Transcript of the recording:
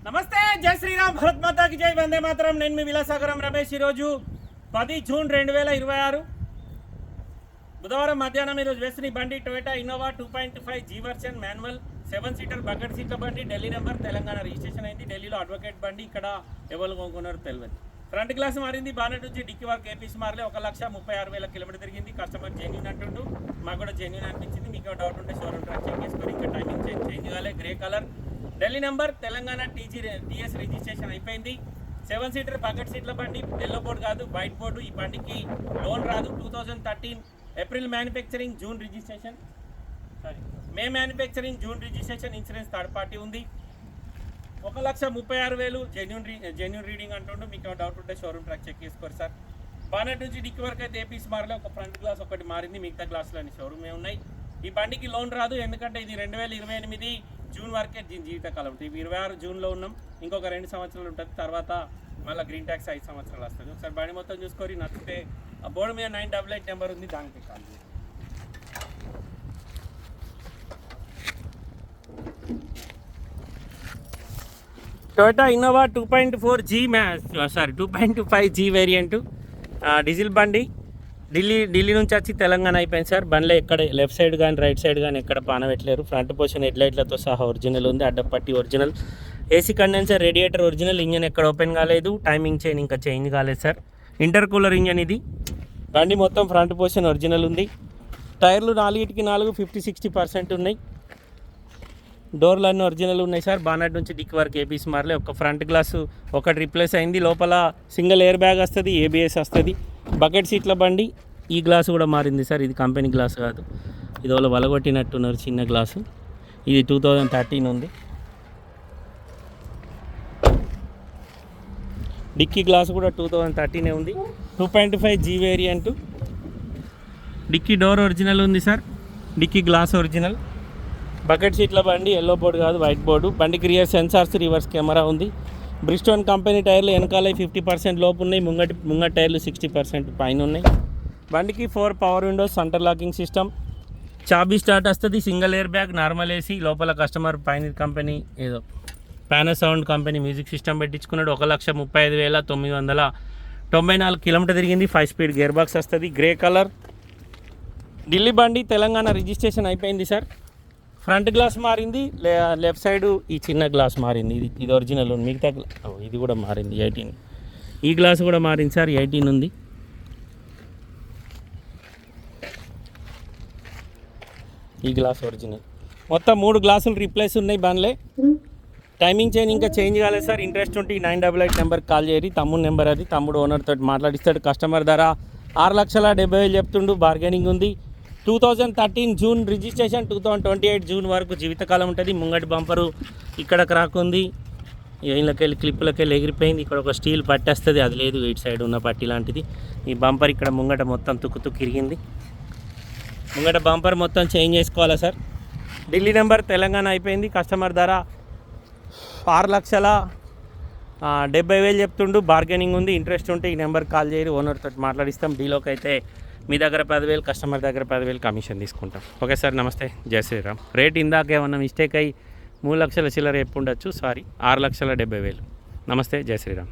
నమస్తే, జై శ్రీరామ్, భరత్ మాతాకి జై, వందే మాతరం. నేను మీ విలాసాగరం రమేష్. ఈరోజు 10 జూన్ 2026 బుధవారం మధ్యాహ్నం ఈరోజు వేసిన బండి Toyota Innova 2.5 G version manual 7 seater bucket సీట్ల బండి. ఢిల్లీ నెంబర్, తెలంగాణ రిజిస్ట్రేషన్ అయింది. ఢిల్లీలో అడ్వకేట్ బండి. ఇక్కడ ఎవరు కొనుక్కున్నారో తెలియదు. ఫ్రంట్ గ్లాస్ మారింది, బానెట్ నుంచి డిక్కీ వరకు ఏపీసీ మారలే. 1,36,000 కిలోమీటర్ తిరిగింది. కస్టమర్ జెన్యూన్ అంటుండు, మాకు కూడా జెన్యూన్ అనిపించింది. మీకు డౌట్ ఉంటే షోరూమ్ ట్రాక్ చెక్ చేసుకొని ఇంకా టైమింగ్ చేంజ్ కాలే. Grey colour, Delhi number, Telangana TS registration అయిపోయింది. 7 సీటర్ బకెట్ సీట్ల బండి. ఎల్లో బోర్డు కాదు, వైట్ బోర్డు. ఈ బండికి లోన్ రాదు. 2013 ఏప్రిల్ మ్యానుఫ్యాక్చరింగ్, జూన్ రిజిస్ట్రేషన్, మే manufacturing, June registration. Insurance third party ఉంది. 1,36,000 జెన్యూన్ రీడింగ్ అంటుండు. మీకు డౌట్ ఉంటే షోరూమ్ ట్రాక్ చెక్ చేసుకోరు సార్. బానెట్ నుంచి డిక్కీ వరకు అయితే ఏపీసీ మారలే. ఒక ఫ్రంట్ గ్లాస్ ఒకటి మారింది, మిగతా గ్లాసులు అన్ని షోరూమే ఉన్నాయి. ఈ బండికి లోన్ రాదు, ఎందుకంటే ఇది 2028 జూన్ వరకే జీవితకాలం. ఇవి 26 జూన్లో ఉన్నాం. ఇంకొక 2 సంవత్సరాలు ఉంటుంది. తర్వాత మళ్ళీ గ్రీన్ ట్యాక్స్ 5 సంవత్సరాలు వస్తుంది. ఒకసారి బండి మొత్తం చూసుకొని నచ్చితే ఆ బోర్డు మీద 988 నెంబర్ ఉంది, దానికి కాల్ చేయండి. Toyota Innova 2.5 G variant diesel బండి. ఢిల్లీ నుంచి వచ్చి తెలంగాణ అయిపోయింది సార్. బండిలో ఎక్కడ లెఫ్ట్ సైడ్ కానీ రైట్ సైడ్ కానీ ఎక్కడ పానబెట్టలేరు. ఫ్రంట్ పోర్షన్ హెడ్లైట్లతో సహా ఒరిజినల్ ఉంది. అడ్డపట్టి original, AC condenser, radiator original. Engine ఎక్కడ ఓపెన్ కాలేదు. టైమింగ్ చైన్ ఇంకా చేంజ్ కాలేదు సార్. ఇంటర్ కూలర్ ఇంజన్ ఇది. బండి మొత్తం ఫ్రంట్ పోర్షన్ ఒరిజినల్ ఉంది. టైర్లు 4కి 4 50-60% ఉన్నాయి. డోర్లు అన్నీ ఒరిజినల్ ఉన్నాయి సార్. బానెట్ నుంచి డిక్కీ వరకు ఏపీసీ మారలే. ఒక ఫ్రంట్ గ్లాసు ఒకటి రీప్లేస్ అయింది. లోపల సింగిల్ ఎయిర్ బ్యాగ్ వస్తుంది, ఏబిఎస్ వస్తుంది. బకెట్ సీట్ల బండి. ఈ గ్లాసు కూడా మారింది సార్. ఇది కంపెనీ గ్లాస్ కాదు, ఇది వాళ్ళు వలగొట్టినట్టున్నారు, చిన్న గ్లాసు. ఇది 2013 ఉంది. డిక్కీ గ్లాస్ కూడా 2013 ఉంది. 2.5 G variant. Dicky door original ఉంది sir. Dicky glass original. Bucket సీట్ల బండి. ఎల్లో బోర్డు కాదు, వైట్ బోర్డు. బండికి రియర్ సెన్సార్స్, రివర్స్ కెమెరా ఉంది. బ్రిస్టోన్ కంపెనీ టైర్లు వెనకాల 50% లోపు ఉన్నాయి. ముంగటి టైర్లు 60% పైన ఉన్నాయి. బండికి 4 power windows, centre locking system, చాబీ స్టార్ట్ వస్తుంది. Single air bag, normal AC. లోపల కస్టమర్ పైన కంపెనీ ఏదో పానాసౌండ్ కంపెనీ మ్యూజిక్ సిస్టమ్ పెట్టించుకున్నాడు. 1,35,994 కిలోమీటర్ తిరిగింది. 5 స్పీడ్ గేర్ బాక్స్ వస్తుంది. గ్రే కలర్ ఢిల్లీ బండి. తెలంగాణ రిజిస్ట్రేషన్ అయిపోయింది సార్. ఫ్రంట్ గ్లాస్ మారింది, లెఫ్ట్ సైడ్ ఈ చిన్న గ్లాస్ మారింది. ఇది ఒరిజినల్ ఉంది. మిగతా ఇది కూడా మారింది, 18. ఈ గ్లాస్ కూడా మారింది సార్, 18 ఉంది. ఈ గ్లాస్ ఒరిజినల్. మొత్తం 3 గ్లాసులు రీప్లేస్ ఉన్నాయి బండ్లే. టైమింగ్ చైన్ ఇంకా చేంజ్ కాలేదు సార్. ఇంట్రెస్ట్ ఉంటే 988 నెంబర్కి కాల్ చేయరి. తమ్ముడు నెంబర్ అది. తమ్ముడు ఓనర్ తోటి మాట్లాడిస్తాడు. కస్టమర్ ధర 6,70,000 చెప్తుండు. బార్గెనింగ్ ఉంది. 2013 జూన్ రిజిస్ట్రేషన్. 2028 జూన్ వరకు జీవితకాలం ఉంటుంది. ముంగటి బంపరు ఇక్కడ క్రాక్ ఉంది. ఇళ్ళకెళ్ళి క్లిప్పులకెళ్ళి ఎగిరిపోయింది. ఇక్కడ ఒక స్టీల్ పట్టి వస్తుంది, అది లేదు. ఇటు సైడ్ ఉన్న పట్టి లాంటిది. ఈ బంపర్ ఇక్కడ ముంగట మొత్తం తుక్కు ఇరిగింది. ముంగట బంపర్ మొత్తం చేంజ్ చేసుకోవాలా సార్. ఢిల్లీ నెంబర్, తెలంగాణ అయిపోయింది. కస్టమర్ ధర 6,70,000 చెప్తుండు. బార్గెనింగ్ ఉంది. ఇంట్రెస్ట్ ఉంటే ఈ నెంబర్కి కాల్ చేయరు. ఓనర్ తోటి మాట్లాడిస్తాం. డీలోకి అయితే మీ దగ్గర 10,000, కస్టమర్ దగ్గర 10,000 కమిషన్ తీసుకుంటాం. ఓకే సార్, నమస్తే, జై శ్రీరామ్. రేట్ ఇందాక ఏమన్నా మిస్టేక్ అయ్యి 3 లక్షల చిల్లర చెప్పు ఉండొచ్చు. సారీ, 6,70,000. నమస్తే, జై శ్రీరామ్.